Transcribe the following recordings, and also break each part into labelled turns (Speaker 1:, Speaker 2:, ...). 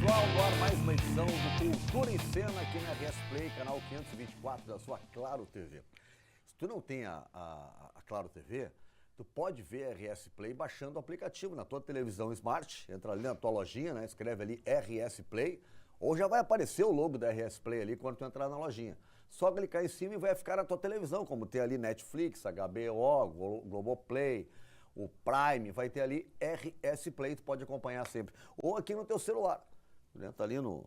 Speaker 1: pessoal, agora mais uma edição do Cultura em Cena aqui na RS Play, canal 524 da sua Claro TV. Se tu não tem a Claro TV, tu pode ver a RS Play baixando o aplicativo na tua televisão Smart, entra ali na tua lojinha, né, escreve ali RS Play, ou já vai aparecer o logo da RS Play ali quando tu entrar na lojinha. Só clicar em cima e vai ficar na tua televisão, como tem ali Netflix, HBO, Globoplay, o Prime, vai ter ali RS Play, tu pode acompanhar sempre. Ou aqui no teu celular. Tu entra ali no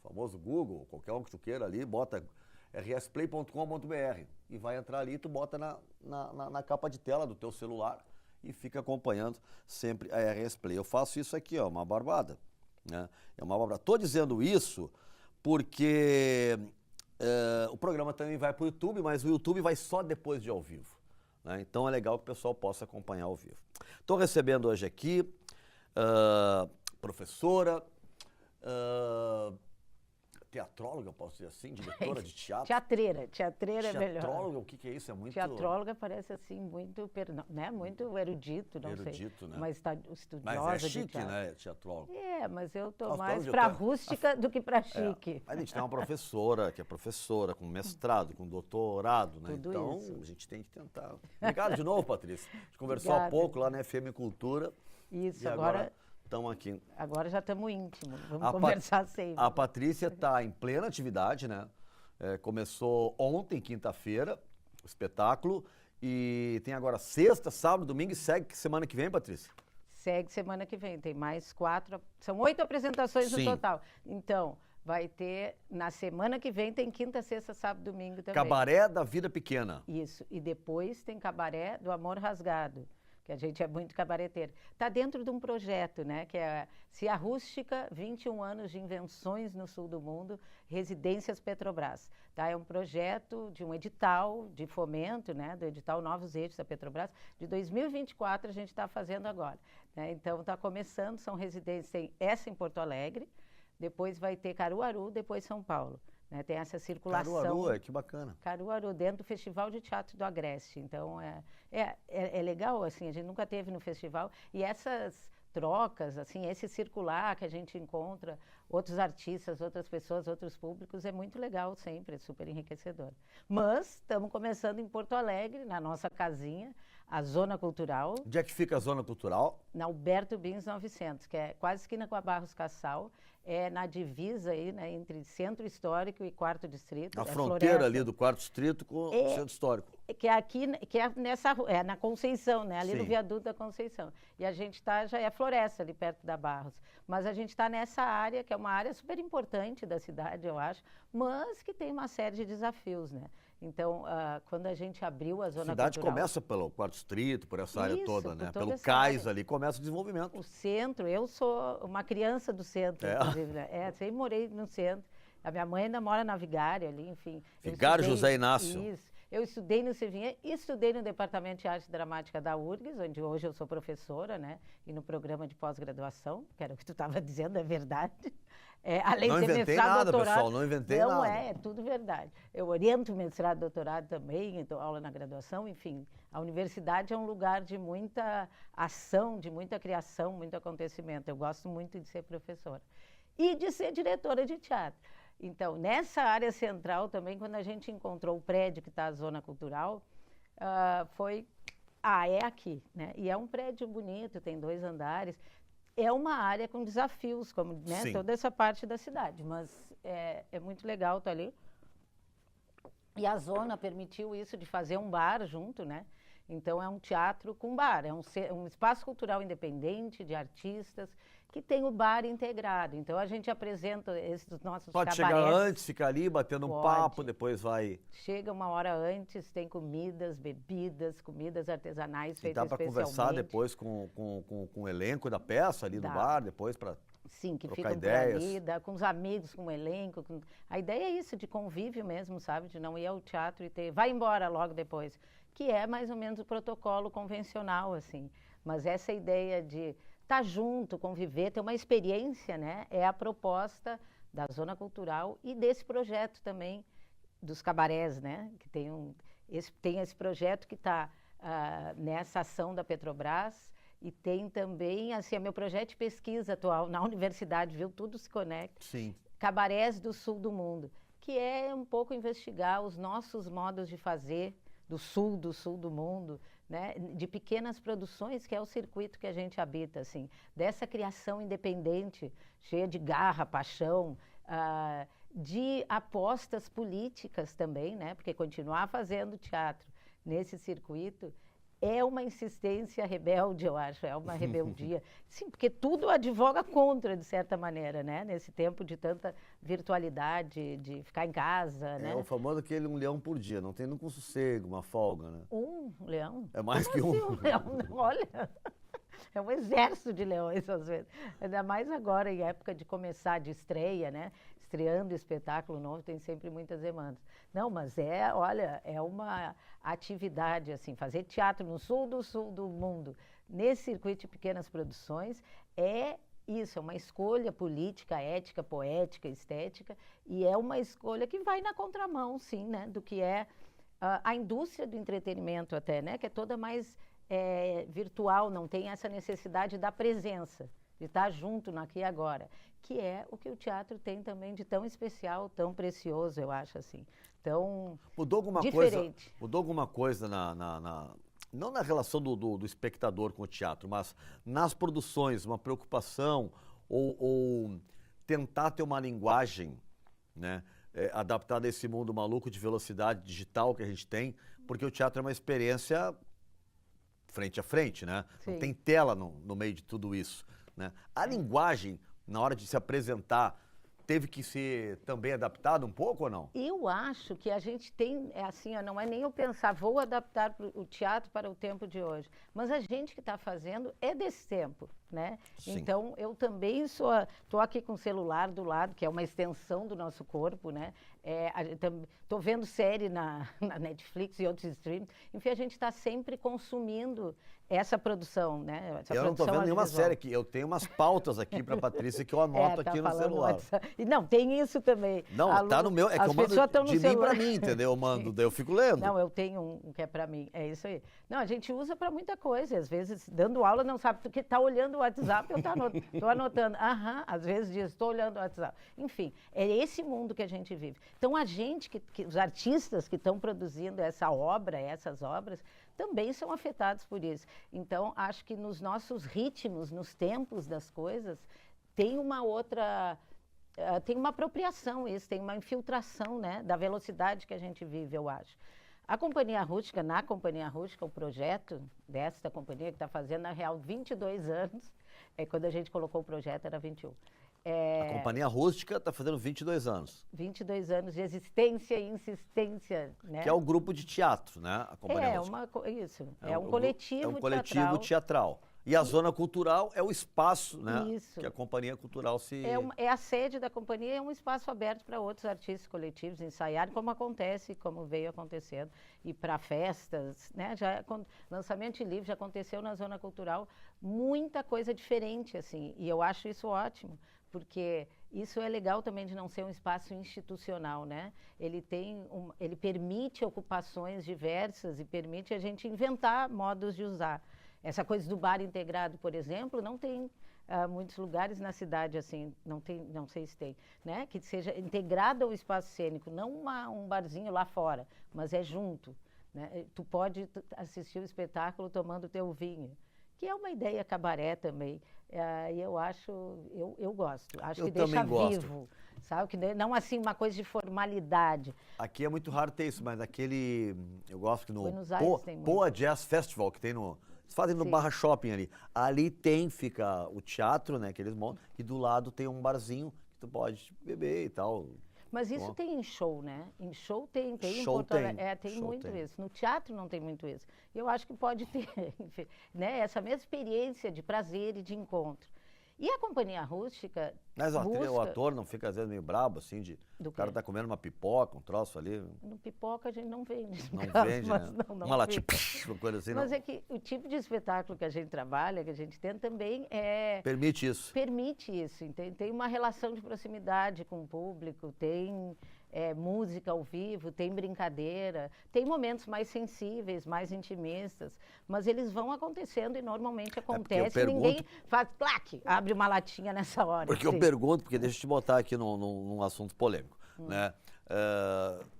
Speaker 1: famoso Google, qualquer um que tu queira ali, bota rsplay.com.br e vai entrar ali e tu bota na capa de tela do teu celular e fica acompanhando sempre a RS Play. Eu faço isso aqui, ó, uma barbada. Né? É uma barbada. Tô dizendo isso porque o programa também vai para o YouTube, mas o YouTube vai só depois de ao vivo. Né? Então é legal que o pessoal possa acompanhar ao vivo. Estou recebendo hoje aqui professora, teatróloga, posso dizer assim, diretora de teatro.
Speaker 2: Teatreira é melhor.
Speaker 1: Teatróloga, o que é isso? É muito...
Speaker 2: Teatróloga parece assim, muito, né? Muito erudito, não sei.
Speaker 1: Erudito, né?
Speaker 2: Mas estudiosa.
Speaker 1: Mas é chique,
Speaker 2: de teatro.
Speaker 1: né, teatróloga?
Speaker 2: É, mas eu tô
Speaker 1: Nós
Speaker 2: mais
Speaker 1: estamos
Speaker 2: pra
Speaker 1: juntando-
Speaker 2: rústica do que pra chique.
Speaker 1: A gente tem uma professora que é professora, com mestrado, com doutorado, né?
Speaker 2: Tudo
Speaker 1: Então,
Speaker 2: isso.
Speaker 1: a gente tem que tentar. Obrigado de novo, Patrícia. A gente conversou há
Speaker 2: Obrigada.
Speaker 1: pouco lá na FM Cultura.
Speaker 2: Isso,
Speaker 1: E agora estamos aqui.
Speaker 2: Agora já estamos íntimos, vamos
Speaker 1: A
Speaker 2: conversar sempre.
Speaker 1: A Patrícia está em plena atividade, né? Começou ontem, quinta-feira, o espetáculo. E tem agora sexta, sábado, domingo e segue semana que vem, Patrícia?
Speaker 2: Segue semana que vem, tem mais 4, são 8 apresentações no
Speaker 1: Sim.
Speaker 2: total. Então, vai ter, na semana que vem tem quinta, sexta, sábado, domingo também.
Speaker 1: Cabaré da Vida Pequena.
Speaker 2: Isso, e depois tem Cabaré do Amor Rasgado, que a gente é muito cabareteiro. Está dentro de um projeto, né, que é Cia Rústica, 21 anos de invenções no sul do mundo, Residências Petrobras. Tá? É um projeto de um edital de fomento, né, do edital Novos Eixos da Petrobras, de 2024 a gente está fazendo agora. Né? Então está começando, são residências, tem essa em Porto Alegre, depois vai ter Caruaru, depois São Paulo. Né? Tem essa circulação.
Speaker 1: Caruaru, que bacana.
Speaker 2: Caruaru, dentro do Festival de Teatro do Agreste. Então, é legal, assim, a gente nunca teve no festival. E essas trocas, assim, esse circular que a gente encontra, outros artistas, outras pessoas, outros públicos, é muito legal sempre, é super enriquecedor. Mas estamos começando em Porto Alegre, na nossa casinha, a Zona Cultural,
Speaker 1: Onde é que fica a Zona Cultural?
Speaker 2: na Alberto Bins 900, que é quase esquina com a Barros Cassal, é na divisa aí, né, entre Centro Histórico e Quarto Distrito.
Speaker 1: Na
Speaker 2: é
Speaker 1: fronteira
Speaker 2: Floresta.
Speaker 1: ali do Quarto Distrito com o Centro Histórico.
Speaker 2: Que é aqui, que é nessa rua, é na Conceição, né? Ali
Speaker 1: Sim.
Speaker 2: no viaduto da Conceição. E a gente já é Floresta, ali perto da Barros. Mas a gente está nessa área, que é uma área super importante da cidade, eu acho, mas que tem uma série de desafios, né? Então, quando a gente abriu a
Speaker 1: A
Speaker 2: Zona
Speaker 1: cidade
Speaker 2: Cultural...
Speaker 1: começa pelo Quarto Distrito, por essa área
Speaker 2: Isso,
Speaker 1: toda,
Speaker 2: por
Speaker 1: né?
Speaker 2: toda
Speaker 1: Pelo
Speaker 2: essa
Speaker 1: cais
Speaker 2: área.
Speaker 1: ali, começa o desenvolvimento.
Speaker 2: O centro, eu sou uma criança do centro, inclusive, né? Sempre morei no centro. A minha mãe ainda mora na Vigário ali, enfim. Eu
Speaker 1: Vigário
Speaker 2: estudei-
Speaker 1: José Inácio.
Speaker 2: Isso. Eu estudei no Sevinha, estudei no Departamento de Arte Dramática da URGS, onde hoje eu sou professora, né? E no programa de pós-graduação, que era o que tu estava dizendo, é verdade. Além
Speaker 1: Não
Speaker 2: de ser
Speaker 1: inventei
Speaker 2: mestrado,
Speaker 1: nada,
Speaker 2: doutorado.
Speaker 1: pessoal, não inventei
Speaker 2: não
Speaker 1: nada.
Speaker 2: É tudo verdade. Eu oriento mestrado e doutorado também, então aula na graduação, enfim. A universidade é um lugar de muita ação, de muita criação, muito acontecimento. Eu gosto muito de ser professora. E de ser diretora de teatro. Então, nessa área central também, quando a gente encontrou o prédio que está a Zona Cultural, é aqui, né? E é um prédio bonito, tem 2 andares. É uma área com desafios, como, né,
Speaker 1: Sim.
Speaker 2: toda essa parte da cidade, mas é muito legal estar ali. E a zona permitiu isso de fazer um bar junto, né? Então é um teatro com bar, é um espaço cultural independente de artistas que tem o bar integrado. Então a gente apresenta esses nossos
Speaker 1: Pode
Speaker 2: cabarés.
Speaker 1: chegar antes, ficar ali batendo um
Speaker 2: Pode.
Speaker 1: papo, depois vai.
Speaker 2: Chega uma hora antes, tem comidas, bebidas, comidas artesanais
Speaker 1: E
Speaker 2: feitas
Speaker 1: dá para
Speaker 2: especialmente.
Speaker 1: conversar depois com o elenco da peça ali
Speaker 2: Dá.
Speaker 1: no bar, depois para
Speaker 2: Sim, que
Speaker 1: trocar
Speaker 2: ficam por
Speaker 1: ideias.
Speaker 2: ali, com os amigos, com o elenco. A ideia é isso, de convívio mesmo, sabe? De não ir ao teatro e vai embora logo depois. Que é mais ou menos o protocolo convencional, assim. Mas essa ideia de estar junto, conviver, ter uma experiência, né? É a proposta da Zona Cultural e desse projeto também dos cabarés, né? Que tem esse projeto que está nessa ação da Petrobras E tem também, assim, meu projeto de pesquisa atual na universidade, viu? Tudo se conecta.
Speaker 1: Sim.
Speaker 2: Cabarés do Sul do Mundo, que é um pouco investigar os nossos modos de fazer do sul do mundo, né? De pequenas produções, que é o circuito que a gente habita, assim, dessa criação independente, cheia de garra, paixão, de apostas políticas também, né? Porque continuar fazendo teatro nesse circuito é uma insistência rebelde, eu acho, é uma rebeldia. Sim, porque tudo advoga contra, de certa maneira, né? Nesse tempo de tanta virtualidade, de ficar em casa, né?
Speaker 1: É o famoso aquele um leão por dia, não tem nunca um sossego, uma folga, né?
Speaker 2: Um leão?
Speaker 1: É mais
Speaker 2: Como
Speaker 1: que
Speaker 2: assim, um leão? Não, olha, é um exército de leões, às vezes. Ainda mais agora, em época de começar, de estreia, né? Estreando espetáculo novo, tem sempre muitas demandas. Não, mas olha, é uma atividade, assim, fazer teatro no sul do mundo, nesse circuito de pequenas produções, é isso, é uma escolha política, ética, poética, estética, e é uma escolha que vai na contramão, sim, né, do que é a indústria do entretenimento até, né, que é toda mais virtual, não tem essa necessidade da presença, de estar junto no aqui e agora, que é o que o teatro tem também de tão especial, tão precioso, eu acho, assim. Tão diferente.
Speaker 1: Mudou alguma coisa não na relação do espectador com o teatro, mas nas produções, uma preocupação ou tentar ter uma linguagem, né, adaptada a esse mundo maluco de velocidade digital que a gente tem, porque o teatro é uma experiência frente a frente, né?
Speaker 2: Sim.
Speaker 1: Não tem tela no meio de tudo isso, né? A linguagem, na hora de se apresentar, teve que ser também adaptada um pouco ou não?
Speaker 2: Eu acho que a gente tem, assim, não é nem eu pensar, vou adaptar o teatro para o tempo de hoje, mas a gente que está fazendo é desse tempo, né?
Speaker 1: Sim.
Speaker 2: Então, eu também estou aqui com o celular do lado, que é uma extensão do nosso corpo, né? Estou vendo série na Netflix e outros streams, enfim, a gente está sempre consumindo essa produção, né?
Speaker 1: Eu não estou vendo nenhuma série aqui, eu tenho umas pautas aqui para a Patrícia que eu anoto
Speaker 2: tá
Speaker 1: aqui no celular.
Speaker 2: E não, tem isso também.
Speaker 1: Não, tá no meu, é que eu mando de mim para mim, entendeu? Eu mando, daí eu fico lendo.
Speaker 2: Não, eu tenho um que é para mim, é isso aí. Não, a gente usa para muita coisa, às vezes dando aula não sabe porque está olhando o WhatsApp, eu estou anotando. Às vezes diz, estou olhando o WhatsApp. Enfim, é esse mundo que a gente vive. Então, a gente, os artistas que estão produzindo essas obras, também são afetados por isso. Então, acho que nos nossos ritmos, nos tempos das coisas, tem uma outra... tem uma apropriação isso, tem uma infiltração, né, da velocidade que a gente vive, eu acho. A Companhia Rústica, na Companhia Rústica, o projeto desta companhia, que está fazendo, na real, 22 anos, quando a gente colocou o projeto era 21.
Speaker 1: A Companhia Rústica está fazendo 22 anos.
Speaker 2: 22 anos de existência e insistência, né?
Speaker 1: Que é o grupo de teatro, né? A Companhia Rústica.
Speaker 2: Isso, é um coletivo teatral.
Speaker 1: É um coletivo teatral. E a zona cultural é o espaço, né?
Speaker 2: Isso.
Speaker 1: Que a companhia cultural se...
Speaker 2: É a sede da companhia, é um espaço aberto para outros artistas coletivos ensaiarem, como acontece, como veio acontecendo, e para festas, né? Lançamento de livro já aconteceu na zona cultural, muita coisa diferente, assim, e eu acho isso ótimo, porque isso é legal também de não ser um espaço institucional, né? Ele permite ocupações diversas e permite a gente inventar modos de usar. Essa coisa do bar integrado, por exemplo, não tem muitos lugares na cidade assim, não sei se tem, né? Que seja integrado ao espaço cênico, não um barzinho lá fora, mas é junto, né? Tu pode assistir o espetáculo tomando teu vinho, que é uma ideia cabaré também. E eu gosto, acho que deixa vivo, sabe? Que não assim uma coisa de formalidade.
Speaker 1: Aqui é muito raro ter isso, mas eu gosto que no
Speaker 2: Poa
Speaker 1: Jazz Festival, que tem eles fazem no Barra Shopping ali fica o teatro, né, que eles montam, e do lado tem um barzinho que tu pode beber e tal.
Speaker 2: Mas isso tem em show, né? Em show tem em Porto Alegre. Tem muito isso. No teatro não tem muito isso. Eu acho que pode ter, enfim, né? Essa mesma experiência de prazer e de encontro. E a Companhia Rústica...
Speaker 1: Mas o ator não fica, às vezes, meio brabo, assim, o cara tá comendo uma pipoca, um troço ali...
Speaker 2: No pipoca a gente não vende.
Speaker 1: Não vende, né? Uma latinha, uma coisa assim,
Speaker 2: Mas é que o tipo de espetáculo que a gente trabalha, que a gente tem também
Speaker 1: permite isso.
Speaker 2: Permite isso. Tem uma relação de proximidade com o público, tem música ao vivo, tem brincadeira, tem momentos mais sensíveis, mais intimistas, mas eles vão acontecendo e normalmente acontece, ninguém faz, clac, abre uma latinha nessa hora.
Speaker 1: Porque eu pergunto, porque deixa eu te botar aqui num assunto polêmico, né?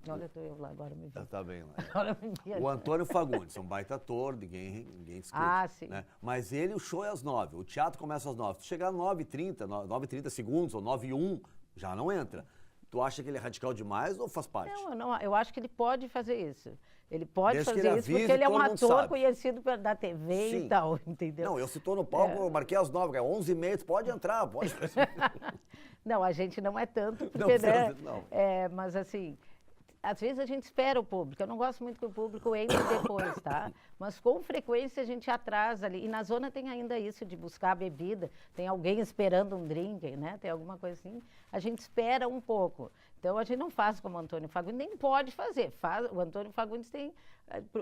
Speaker 2: Olha, eu lá agora me vi.
Speaker 1: Tá bem lá.
Speaker 2: Agora me vi.
Speaker 1: O Antônio Fagundes, é um baita ator, ninguém discute.
Speaker 2: Ah, sim.
Speaker 1: Né? Mas o show é às 9, o teatro começa às 9. Se chegar às 9h30, 9h30 segundos ou 9h01, já não entra. Tu acha que ele é radical demais ou faz parte?
Speaker 2: Não, eu acho que ele pode fazer isso. Ele pode
Speaker 1: Desde
Speaker 2: fazer isso porque ele é um ator conhecido da TV
Speaker 1: Sim.
Speaker 2: e tal, entendeu?
Speaker 1: Não, eu se tô no palco, eu marquei às 9, 11h30, tu pode entrar, pode.
Speaker 2: Não, a gente não é tanto, porque,
Speaker 1: não.
Speaker 2: Mas assim, às vezes a gente espera o público. Eu não gosto muito que o público entre depois, tá? Mas com frequência a gente atrasa ali. E na zona tem ainda isso de buscar bebida. Tem alguém esperando um drink, né? Tem alguma coisa assim. A gente espera um pouco. Então a gente não faz como o Antônio Fagundes, nem pode fazer. O Antônio Fagundes tem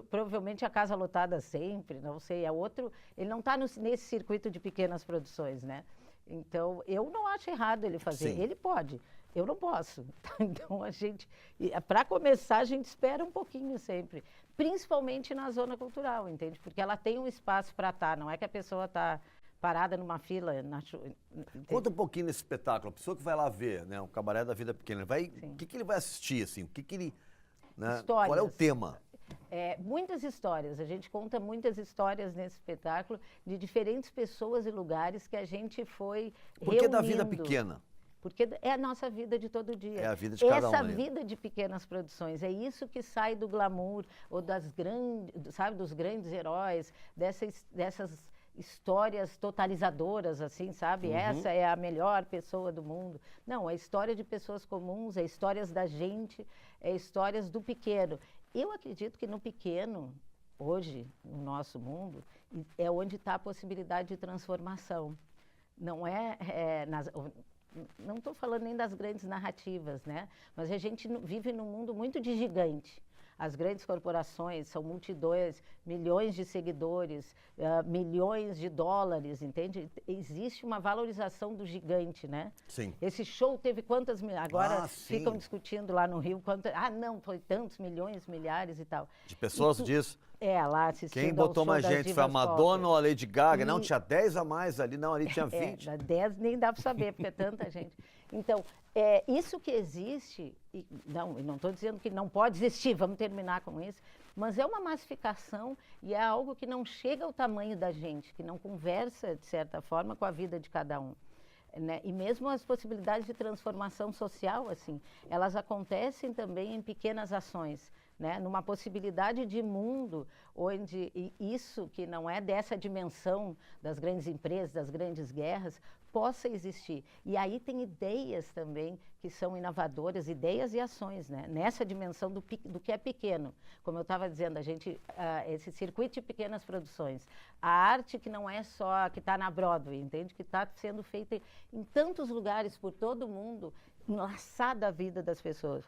Speaker 2: provavelmente a casa lotada sempre, não sei, é outro. Ele não está nesse circuito de pequenas produções, né? Então, eu não acho errado ele fazer. Sim. Ele pode, eu não posso. Então, para começar, a gente espera um pouquinho sempre. Principalmente na zona cultural, entende? Porque ela tem um espaço para estar, não é que a pessoa está parada numa fila.
Speaker 1: Conta um pouquinho desse espetáculo. A pessoa que vai lá ver, né, o Cabaré da Vida Pequena, o que ele vai assistir, assim? O que ele... Né, qual é o tema?
Speaker 2: Muitas histórias, a gente conta muitas histórias nesse espetáculo de diferentes pessoas e lugares que a gente foi reunindo.
Speaker 1: Por que da vida pequena?
Speaker 2: Porque é a nossa vida de todo dia.
Speaker 1: É a vida de cada um.
Speaker 2: Essa vida de pequenas produções, é isso que sai do glamour, ou dos grandes heróis, dessas histórias totalizadoras, assim, sabe? Uhum. Essa é a melhor pessoa do mundo. Não, é história de pessoas comuns, é histórias da gente, é histórias do pequeno. Eu acredito que no pequeno, hoje, no nosso mundo, é onde está a possibilidade de transformação. Não não estou falando nem das grandes narrativas, né? Mas a gente vive num mundo muito de gigante. As grandes corporações são multidões, milhões de seguidores, milhões de dólares, entende? Existe uma valorização do gigante, né?
Speaker 1: Sim.
Speaker 2: Esse show teve quantas... Agora ficam discutindo lá no Rio, não, foi tantos milhões, milhares e tal.
Speaker 1: De pessoas disso?
Speaker 2: Lá assistindo.
Speaker 1: Quem botou mais gente? Foi a Madonna ou a Lady Gaga? Não, tinha 10 a mais ali, não, ali tinha 20.
Speaker 2: 10 nem dá para saber, porque é tanta gente. Então, isso que existe, não estou dizendo que não pode existir, vamos terminar com isso, mas é uma massificação e é algo que não chega ao tamanho da gente, que não conversa, de certa forma, com a vida de cada um. Né? E mesmo as possibilidades de transformação social, assim, elas acontecem também em pequenas ações. Né, numa possibilidade de mundo onde isso que não é dessa dimensão das grandes empresas, das grandes guerras, possa existir. E aí tem ideias também que são inovadoras, ideias e ações, né? Nessa dimensão do que é pequeno. Como eu estava dizendo, esse circuito de pequenas produções. A arte que não é só a que está na Broadway, entende? Que está sendo feita em tantos lugares por todo o mundo, enlaçada a vida das pessoas.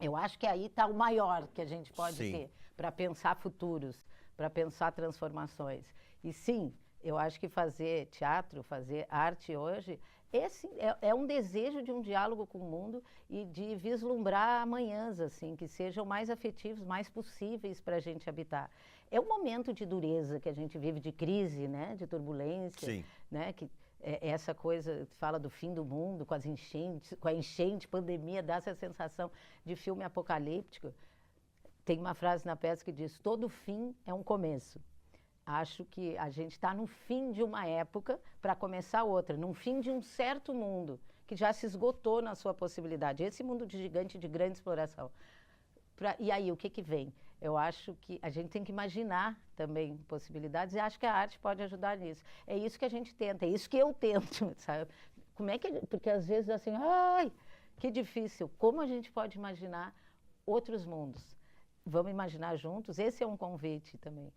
Speaker 2: Eu acho que aí está o maior que a gente pode ter para pensar futuros, para pensar transformações. E sim, eu acho que fazer teatro, fazer arte hoje, é um desejo de um diálogo com o mundo e de vislumbrar amanhãs, assim, que sejam mais afetivos, mais possíveis para a gente habitar. É um momento de dureza que a gente vive, de crise, né, de turbulência, né, que essa coisa, fala do fim do mundo, com a enchente, pandemia, dá essa sensação de filme apocalíptico. Tem uma frase na peça que diz, todo fim é um começo. Acho que a gente está no fim de uma época para começar outra, no fim de um certo mundo, que já se esgotou na sua possibilidade. Esse mundo de gigante, de grande exploração. E aí, o que vem? Eu acho que a gente tem que imaginar também possibilidades e acho que a arte pode ajudar nisso. É isso que a gente tenta, é isso que eu tento, sabe? Porque às vezes assim, ai, que difícil. Como a gente pode imaginar outros mundos? Vamos imaginar juntos? Esse é um convite também.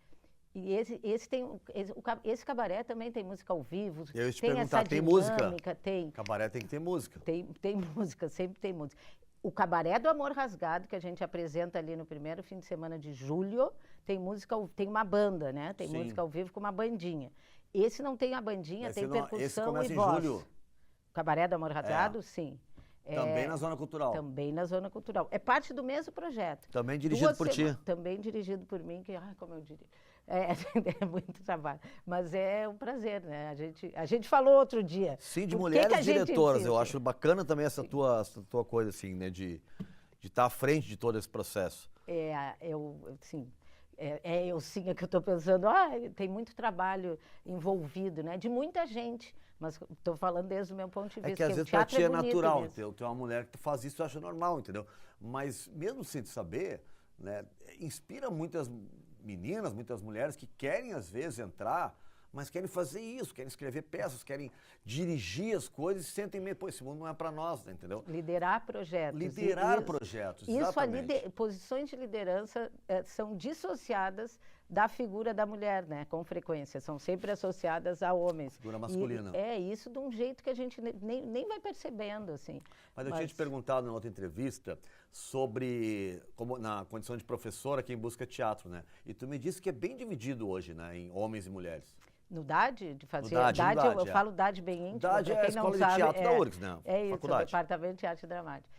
Speaker 2: E esse cabaré também tem música ao vivo.
Speaker 1: Eu ia te
Speaker 2: tem
Speaker 1: perguntar,
Speaker 2: essa
Speaker 1: tem
Speaker 2: dinâmica,
Speaker 1: música?
Speaker 2: Tem.
Speaker 1: Cabaré tem que ter música.
Speaker 2: Tem música, sempre tem música. O Cabaré do Amor Rasgado, que a gente apresenta ali no primeiro fim de semana de julho, tem uma banda, né? Tem música ao vivo com uma bandinha. Esse não tem a bandinha, tem percussão e voz.
Speaker 1: Esse começa em julho.
Speaker 2: O Cabaré do Amor Rasgado, sim.
Speaker 1: Também na Zona Cultural.
Speaker 2: Também na Zona Cultural. É parte do mesmo projeto.
Speaker 1: Também dirigido por ti.
Speaker 2: Também dirigido por mim, que, como eu dirijo. É muito trabalho. Mas é um prazer, né? A gente falou outro dia.
Speaker 1: Sim, de mulheres diretoras. Eu acho bacana também essa tua coisa, assim, né? De estar à frente de todo esse processo.
Speaker 2: Eu sim, é que eu estou pensando, tem muito trabalho envolvido, né? De muita gente. Mas estou falando desde o meu ponto de vista.
Speaker 1: É que às vezes para ti é natural. Tu é uma mulher que tu faz isso, tu acha normal, entendeu? Mas mesmo sem tu saber, né? Inspira muitas meninas, muitas mulheres que querem às vezes entrar, mas querem fazer isso, querem escrever peças, querem dirigir as coisas e sentem meio, esse mundo não é para nós, entendeu?
Speaker 2: Liderar projetos.
Speaker 1: Liderar projetos, exatamente.
Speaker 2: Posições de liderança são dissociadas da figura da mulher, né? Com frequência, são sempre associadas a homens.
Speaker 1: Figura masculina.
Speaker 2: Isso de um jeito que a gente nem vai percebendo, assim.
Speaker 1: Mas eu tinha te perguntado na outra entrevista sobre, como na condição de professora, quem busca teatro, né? E tu me disse que é bem dividido hoje, né? Em homens e mulheres.
Speaker 2: No DAD, de fazer.
Speaker 1: No DAD,
Speaker 2: eu falo DAD bem íntimo.
Speaker 1: DAD é a escola de teatro da URGS, né?
Speaker 2: É isso, o Departamento de Teatro e Dramática.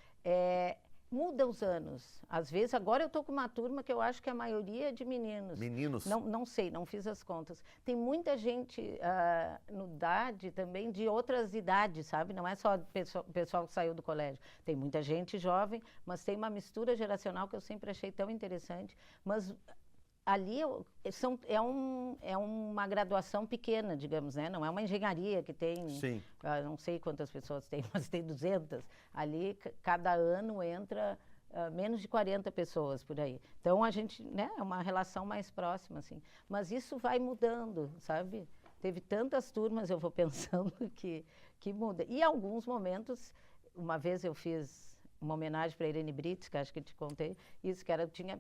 Speaker 2: Muda os anos. Às vezes, agora eu estou com uma turma que eu acho que a maioria é de meninos.
Speaker 1: Meninos?
Speaker 2: Não sei, não fiz as contas. Tem muita gente no DAD também de outras idades, sabe? Não é só o pessoal que saiu do colégio. Tem muita gente jovem, mas tem uma mistura geracional que eu sempre achei tão interessante. Mas ali é uma graduação pequena, digamos, né? Não é uma engenharia que tem, não sei quantas pessoas tem, mas tem 200. Ali, cada ano entra menos de 40 pessoas por aí. Então, a gente, né, é uma relação mais próxima, assim. Mas isso vai mudando, sabe? Teve tantas turmas, eu vou pensando, que muda. E em alguns momentos, uma vez eu fiz uma homenagem para a Irene Brits, que acho que te contei, isso que tinha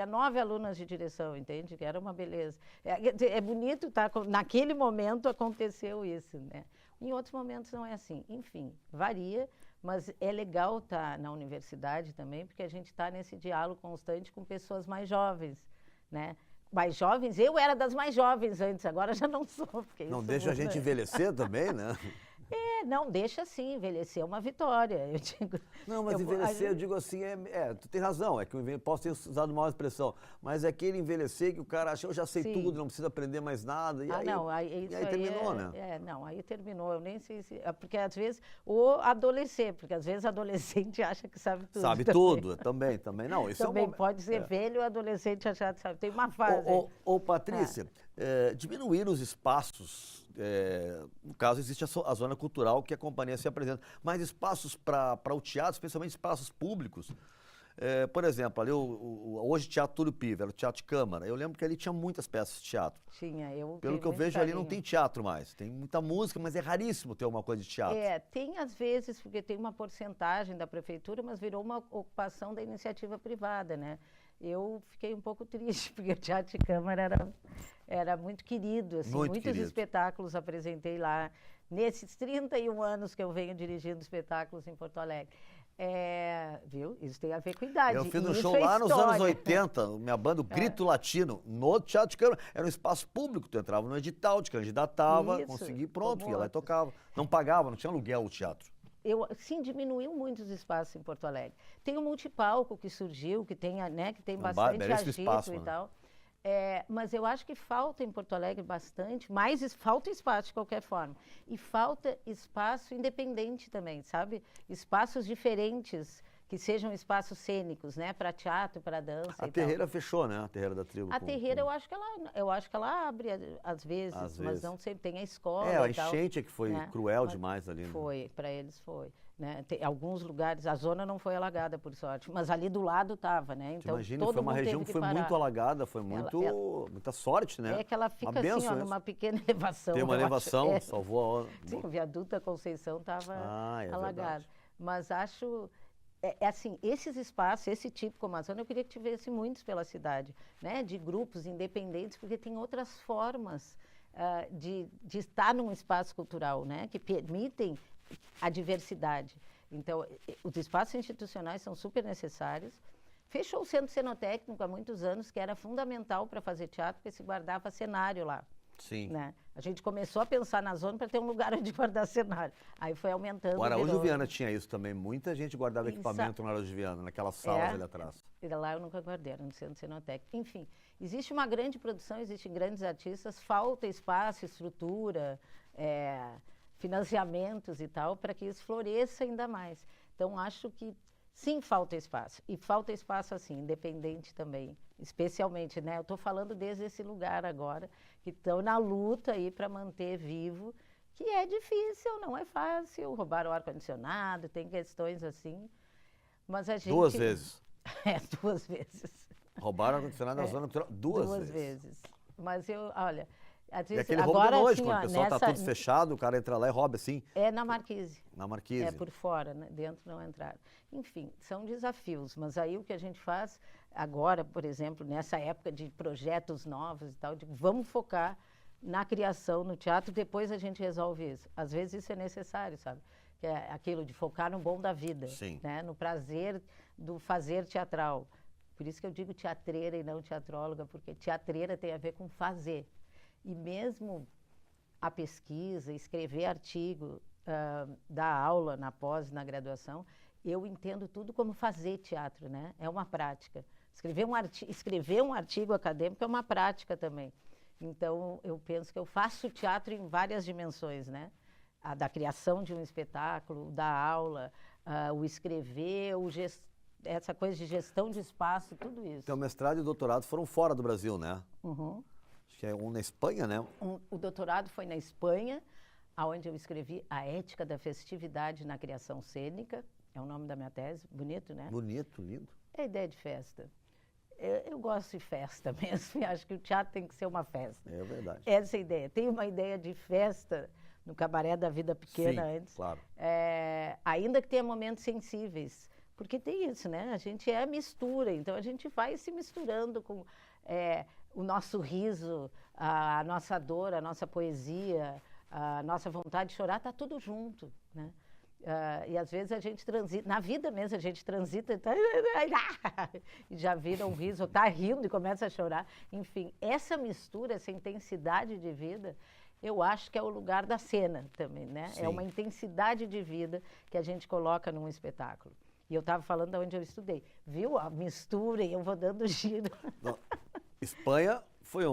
Speaker 2: 9 alunas de direção, entende? Que era uma beleza. É bonito, tá? Naquele momento aconteceu isso, né? Em outros momentos não é assim. Enfim, varia, mas é legal estar na universidade também, porque a gente está nesse diálogo constante com pessoas mais jovens, né? Mais jovens, eu era das mais jovens antes, agora já não sou. Porque
Speaker 1: não deixa a gente envelhecer também, né?
Speaker 2: Não, deixa sim, envelhecer é uma vitória, eu digo.
Speaker 1: Não, mas envelhecer, eu digo assim, tu tem razão, é que eu posso ter usado mal expressão, mas é aquele envelhecer que o cara acha, eu já sei tudo, não preciso aprender mais nada, e aí terminou, né?
Speaker 2: Aí terminou, eu nem sei se... Porque às vezes, porque às vezes adolescente acha que sabe tudo.
Speaker 1: Sabe tudo, também, não, isso
Speaker 2: também pode ser velho ou adolescente achar que sabe, tem uma fase.
Speaker 1: Patrícia, diminuir os espaços... no caso, existe a zona cultural que a companhia se apresenta, mas espaços para o teatro, especialmente espaços públicos. Por exemplo, ali hoje Teatro Túlio Piva, era o Teatro de Câmara. Eu lembro que ali tinha muitas peças de teatro. Pelo que eu vejo ali não tem teatro mais. Tem muita música, mas é raríssimo ter alguma coisa de teatro.
Speaker 2: Tem às vezes, porque tem uma porcentagem da prefeitura, mas virou uma ocupação da iniciativa privada, né? Eu fiquei um pouco triste, porque o Teatro de Câmara era muito querido, assim, muitos espetáculos apresentei lá, nesses 31 anos que eu venho dirigindo espetáculos em Porto Alegre. Viu? Isso tem a ver com idade.
Speaker 1: Eu fiz um show lá nos anos 80, minha banda, o Grito Latino, no Teatro de Câmara. Era um espaço público, tu entrava no edital, te candidatava, conseguia, pronto, ia lá e tocava. Não pagava, não tinha aluguel o teatro.
Speaker 2: Sim, diminuiu muito os espaços em Porto Alegre. Tem o multipalco que surgiu, que tem, né, que tem bastante agito espaço, e tal. Mas eu acho que falta em Porto Alegre bastante, falta espaço de qualquer forma. E falta espaço independente também, sabe? Espaços diferentes, que sejam espaços cênicos, né? Para teatro, para dança.
Speaker 1: A Terreira fechou, né? A Terreira da Tribo.
Speaker 2: A Terreira, eu acho que ela abre às vezes, mas não sempre tem a escola.
Speaker 1: A enchente é que foi cruel demais ali.
Speaker 2: Foi, para eles foi. Né? Tem alguns lugares, a zona não foi alagada, por sorte, mas ali do lado estava, né? Então,
Speaker 1: imagina, foi uma região que foi muito alagada, foi muita sorte, né?
Speaker 2: É que ela fica assim, numa pequena elevação.
Speaker 1: Tem uma elevação, salvou a...
Speaker 2: Sim, o viaduto da Conceição estava alagado. Verdade. Mas acho... assim, esses espaços, esse tipo como a zona, eu queria que tivesse muitos pela cidade, né? De grupos independentes, porque tem outras formas de estar num espaço cultural, né? Que permitem a diversidade. Então, os espaços institucionais são super necessários. Fechou o Centro Cenotécnico há muitos anos, que era fundamental para fazer teatro, porque se guardava cenário lá.
Speaker 1: Sim.
Speaker 2: Né? A gente começou a pensar na zona para ter um lugar onde guardar cenário. Aí foi aumentando.
Speaker 1: O Araújo Viana tinha isso também. Muita gente guardava equipamento no Araújo Viana, naquelas salas ali atrás.
Speaker 2: E lá eu nunca guardei, no Centro Cenotécnico. Enfim, existe uma grande produção, existem grandes artistas, falta espaço, estrutura, financiamentos e tal, para que isso floresça ainda mais. Então, acho que sim, falta espaço. E falta espaço, assim, independente também. Especialmente, né? Eu estou falando desde esse lugar agora, que estão na luta aí para manter vivo, que é difícil, não é fácil. Roubaram o ar-condicionado, tem questões assim. Mas a gente...
Speaker 1: 2 vezes.
Speaker 2: 2 vezes.
Speaker 1: Roubaram o ar-condicionado na zona cultural 2 vezes.
Speaker 2: Mas eu, olha...
Speaker 1: E aquele roubo
Speaker 2: agora,
Speaker 1: de noite,
Speaker 2: assim,
Speaker 1: quando o pessoal está tudo fechado, o cara entra lá e rouba assim?
Speaker 2: É na Marquise.
Speaker 1: Na Marquise.
Speaker 2: É por fora, né? Dentro não entraram. Enfim, são desafios, mas aí o que a gente faz agora, por exemplo, nessa época de projetos novos e tal, vamos focar na criação, no teatro, depois a gente resolve isso. Às vezes isso é necessário, sabe? Que é aquilo de focar no bom da vida,
Speaker 1: Sim.
Speaker 2: Né? No prazer do fazer teatral. Por isso que eu digo teatreira e não teatróloga, porque teatreira tem a ver com fazer. E mesmo a pesquisa, escrever artigo, dar aula na pós, na graduação, eu entendo tudo como fazer teatro, né? É uma prática. Escrever um artigo acadêmico é uma prática também. Então, eu penso que eu faço teatro em várias dimensões, né? A da criação de um espetáculo, da aula, o escrever, essa coisa de gestão de espaço, tudo isso.
Speaker 1: Então, mestrado e doutorado foram fora do Brasil, né?
Speaker 2: Uhum.
Speaker 1: Acho que é um na Espanha, né?
Speaker 2: O doutorado foi na Espanha, onde eu escrevi A Ética da Festividade na Criação Cênica. É o nome da minha tese. Bonito, né?
Speaker 1: Bonito, lindo.
Speaker 2: É a ideia de festa. Eu gosto de festa mesmo, e acho que o teatro tem que ser uma festa.
Speaker 1: É verdade.
Speaker 2: Essa é a ideia. Tem uma ideia de festa no Cabaré da Vida Pequena.
Speaker 1: Sim,
Speaker 2: antes.
Speaker 1: Claro.
Speaker 2: Ainda que tenha momentos sensíveis. Porque tem isso, né? A gente é mistura, então a gente vai se misturando com o nosso riso, a nossa dor, a nossa poesia, a nossa vontade de chorar, está tudo junto, né? E às vezes a gente transita, na vida mesmo a gente transita e já vira um riso, está rindo e começa a chorar. Enfim, essa mistura, essa intensidade de vida, eu acho que é o lugar da cena também, né?
Speaker 1: Sim.
Speaker 2: É uma intensidade de vida que a gente coloca num espetáculo. E eu estava falando de onde eu estudei. Viu? A mistura e eu vou dando giro.
Speaker 1: Não. Espanha foi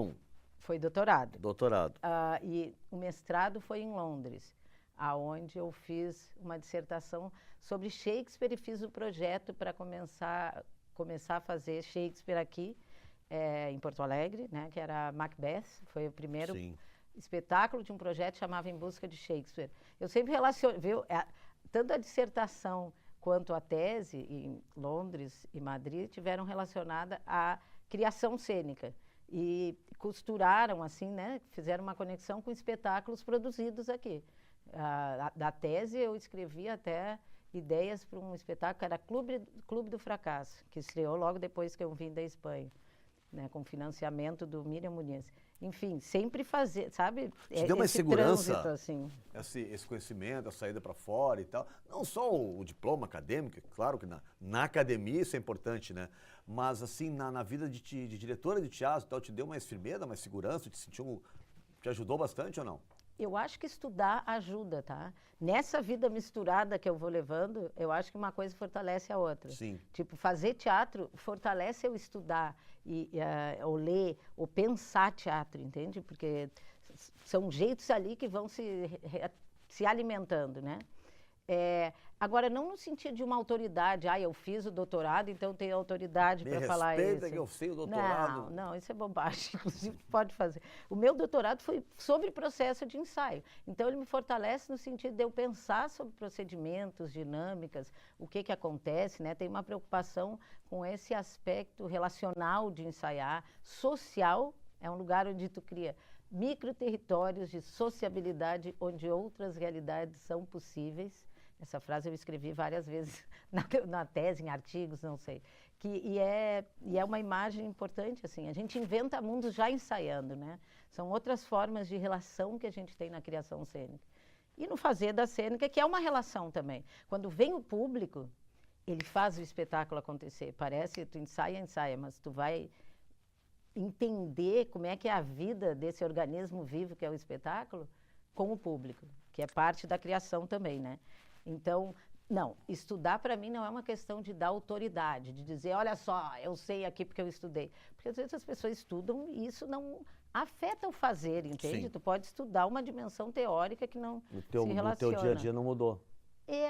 Speaker 2: Foi doutorado.
Speaker 1: Doutorado.
Speaker 2: E o mestrado foi em Londres, aonde eu fiz uma dissertação sobre Shakespeare e fiz o projeto para começar a fazer Shakespeare aqui, em Porto Alegre, né, que era Macbeth. Foi o primeiro espetáculo de um projeto que chamava Em Busca de Shakespeare. Eu sempre relaciono, viu? Tanto a dissertação quanto a tese em Londres e Madrid tiveram relacionada à criação cênica e costuraram assim, né? Fizeram uma conexão com espetáculos produzidos aqui. Da tese eu escrevi até ideias para um espetáculo que era Clube do Fracasso, que estreou logo depois que eu vim da Espanha, né? Com financiamento do Miriam Muniz. Enfim, sempre fazer, sabe?
Speaker 1: Te deu uma segurança,
Speaker 2: trânsito, assim.
Speaker 1: Esse conhecimento, a saída para fora e tal. Não só o diploma acadêmico, claro que na academia isso é importante, né? Mas assim, na vida de diretora de teatro e tal, te deu mais firmeza, mais segurança, te ajudou bastante ou não?
Speaker 2: Eu acho que estudar ajuda, tá? Nessa vida misturada que eu vou levando, eu acho que uma coisa fortalece a outra.
Speaker 1: Sim.
Speaker 2: Tipo, fazer teatro fortalece eu estudar, ou ler, ou pensar teatro, entende? Porque são jeitos ali que vão se alimentando, né? Agora, não no sentido de uma autoridade, eu fiz o doutorado, então tenho autoridade para falar isso.
Speaker 1: Respeita que eu sei o doutorado.
Speaker 2: Não, isso é bobagem, inclusive pode fazer. O meu doutorado foi sobre processo de ensaio, então ele me fortalece no sentido de eu pensar sobre procedimentos, dinâmicas, o que acontece, né? Tem uma preocupação com esse aspecto relacional de ensaiar, social, é um lugar onde tu cria microterritórios de sociabilidade, onde outras realidades são possíveis. Essa frase eu escrevi várias vezes na tese, em artigos, não sei. E é uma imagem importante, assim. A gente inventa mundos já ensaiando, né? São outras formas de relação que a gente tem na criação cênica. E no fazer da cênica, que é uma relação também. Quando vem o público, ele faz o espetáculo acontecer. Parece que tu ensaia, mas tu vai entender como é que é a vida desse organismo vivo que é o espetáculo com o público, que é parte da criação também, né? Então, não, estudar para mim não é uma questão de dar autoridade, de dizer, olha só, eu sei aqui porque eu estudei. Porque às vezes as pessoas estudam e isso não afeta o fazer, entende?
Speaker 1: Sim.
Speaker 2: Tu pode estudar uma dimensão teórica que não se relaciona.
Speaker 1: No teu dia a dia não mudou.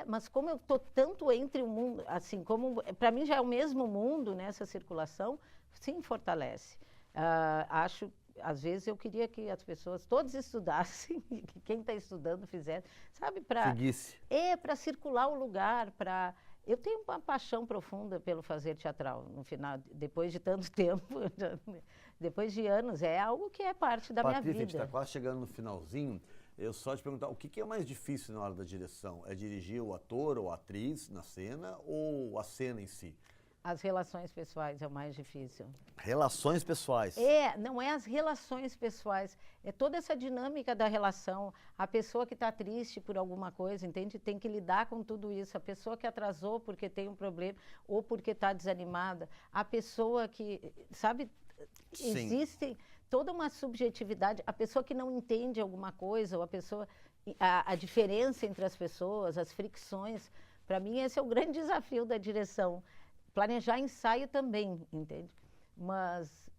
Speaker 2: Mas como eu estou tanto entre o mundo, assim, como para mim já é o mesmo mundo nessa circulação, sim, fortalece. Às vezes eu queria que as pessoas todos estudassem, que quem está estudando fizesse, sabe,
Speaker 1: Seguisse.
Speaker 2: para circular o lugar, para... Eu tenho uma paixão profunda pelo fazer teatral, no final, depois de tanto tempo, depois de anos, é algo que é parte da minha vida.
Speaker 1: Patrícia, a gente está quase chegando no finalzinho, eu só te perguntar, o que é mais difícil na hora da direção? É dirigir o ator ou a atriz na cena ou a cena em si?
Speaker 2: As relações pessoais é o mais difícil.
Speaker 1: Relações pessoais.
Speaker 2: Não é as relações pessoais, é toda essa dinâmica da relação. A pessoa que está triste por alguma coisa, entende? Tem que lidar com tudo isso. A pessoa que atrasou porque tem um problema ou porque está desanimada. A pessoa que, sabe,
Speaker 1: Sim.
Speaker 2: existe toda uma subjetividade. A pessoa que não entende alguma coisa, ou a diferença entre as pessoas, as fricções. Para mim, esse é o grande desafio da direção. Planejar ensaio também, entende? Mas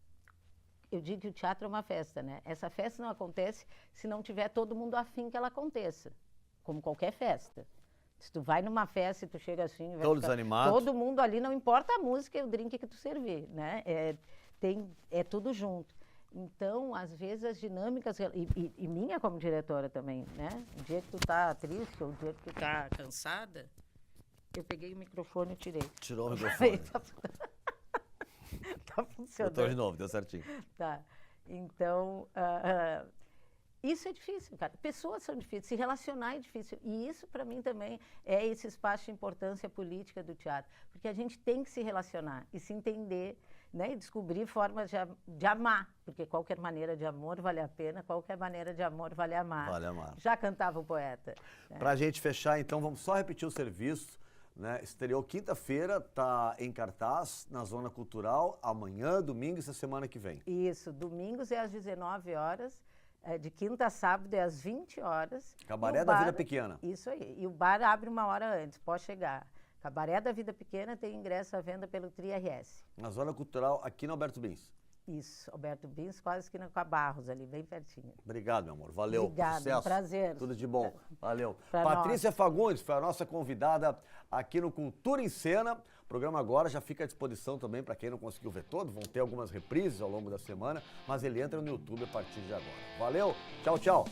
Speaker 2: eu digo que o teatro é uma festa, né? Essa festa não acontece se não tiver todo mundo afim que ela aconteça, como qualquer festa. Se tu vai numa festa e tu chega assim...
Speaker 1: Todos animados.
Speaker 2: Todo mundo ali, não importa a música e o drink que tu servir, né? É tudo junto. Então, às vezes, as dinâmicas... E minha como diretora também, né? O dia que tu tá triste ou o dia que tu tá cansada... Eu peguei o microfone e tirei.
Speaker 1: Tirou o microfone.
Speaker 2: Tá funcionando.
Speaker 1: Botou de novo, deu certinho.
Speaker 2: Tá. Então, isso é difícil, cara. Pessoas são difíceis, se relacionar é difícil. E isso, para mim, também é esse espaço de importância política do teatro. Porque a gente tem que se relacionar e se entender, né? E descobrir formas de amar. Porque qualquer maneira de amor vale a pena, qualquer maneira de amor vale amar.
Speaker 1: Vale amar.
Speaker 2: Já cantava o poeta. Né?
Speaker 1: Pra gente fechar, então, vamos só repetir o serviço. Né? Estreou quinta-feira, está em cartaz na Zona Cultural, amanhã, domingo e essa semana que vem.
Speaker 2: Isso, domingos é às 19 horas, de quinta a sábado é às 20 horas.
Speaker 1: Cabaré da Vida Pequena.
Speaker 2: Isso aí, e o bar abre uma hora antes, pode chegar. Cabaré da Vida Pequena tem ingresso à venda pelo TriRS.
Speaker 1: Na Zona Cultural, aqui no Alberto Bins.
Speaker 2: Isso, Alberto Bins, quase esquina com a Barros, ali, bem pertinho.
Speaker 1: Obrigado, meu amor. Valeu.
Speaker 2: Obrigado,
Speaker 1: sucesso.
Speaker 2: Um prazer.
Speaker 1: Tudo de bom. Valeu.
Speaker 2: Pra
Speaker 1: Patrícia
Speaker 2: nós.
Speaker 1: Fagundes foi a nossa convidada aqui no Cultura em Cena. O programa agora já fica à disposição também para quem não conseguiu ver todo. Vão ter algumas reprises ao longo da semana, mas ele entra no YouTube a partir de agora. Valeu. Tchau, tchau.